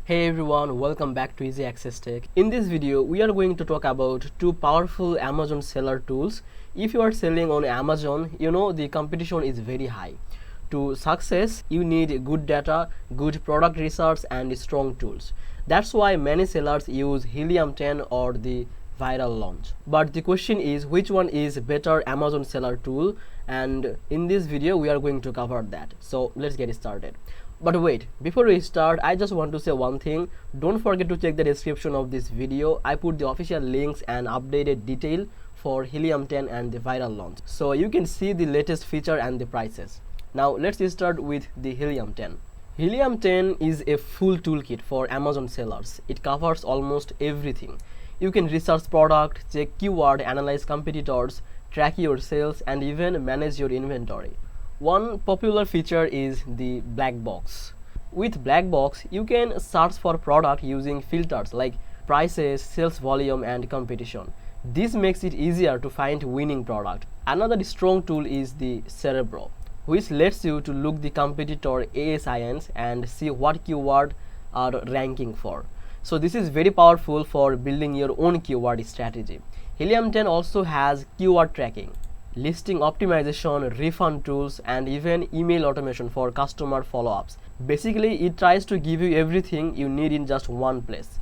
Hey everyone, welcome back to Easy Access Tech. In this video, we are going to talk about two powerful Amazon seller tools. If you are selling on Amazon, you know the competition is very high. To success, you need good data, good product research and strong tools. That's why many sellers use Helium 10 or the viral launch. But the question is, which one is better Amazon seller tool? And in this video, we are going to cover that. So let's get started. But wait, before we start, I just want to say one thing. Don't forget to check the description of this video. I put the official links and updated detail for Helium 10 and the viral launch, so you can see the latest feature and the prices. Now let's start with the Helium 10. Helium 10 is a full toolkit for Amazon sellers. It covers almost everything. You can research product, check keyword, analyze competitors, track your sales, and even manage your inventory. One popular feature is the black box. With black box, you can search for product using filters like prices, sales volume, and competition. This makes it easier to find winning product. Another strong tool is the Cerebro, which lets you to look the competitor ASINs and see what keyword are ranking for. So this is very powerful for building your own keyword strategy. Helium 10 also has keyword tracking, listing optimization, refund tools, and even email automation for customer follow-ups. Basically, it tries to give you everything you need in just one place.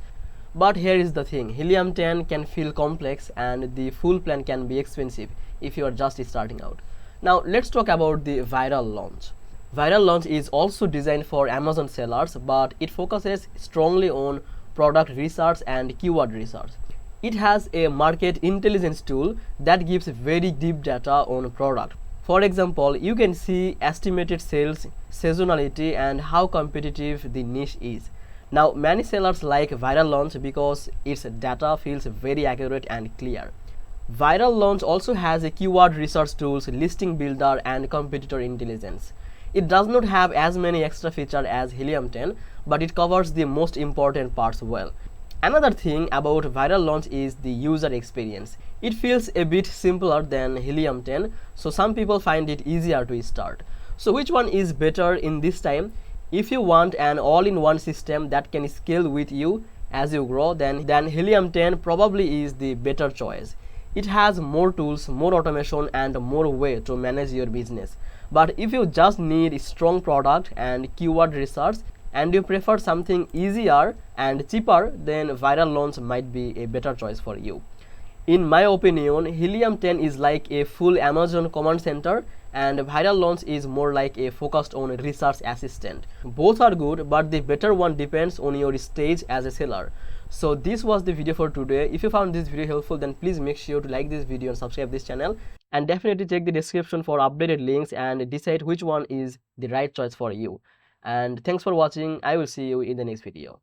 But here is the thing, Helium 10 can feel complex and the full plan can be expensive if you are just starting out. Now let's talk about the viral launch. Viral launch is also designed for Amazon sellers, but it focuses strongly on product research and keyword research. It has a market intelligence tool that gives very deep data on product. For example, you can see estimated sales, seasonality, and how competitive the niche is. Now, many sellers like viral launch because its data feels very accurate and clear. Viral launch also has a keyword research tools, listing builder, and competitor intelligence. It does not have as many extra features as Helium 10, but it covers the most important parts well. Another thing about viral launch is the user experience. It feels a bit simpler than Helium 10, so some people find it easier to start. So which one is better in this time? If you want an all-in-one system that can scale with you as you grow, then Helium 10 probably is the better choice. It has more tools, more automation, and more way to manage your business. But if you just need a strong product and keyword research, and you prefer something easier and cheaper, then viral launch might be a better choice for you. In my opinion, Helium 10 is like a full Amazon command center and viral launch is more like a focused on research assistant. Both are good, but the better one depends on your stage as a seller. So this was the video for today. If you found this video helpful, then please make sure to like this video and subscribe this channel, and definitely check the description for updated links and decide which one is the right choice for you. And thanks for watching. I will see you in the next video.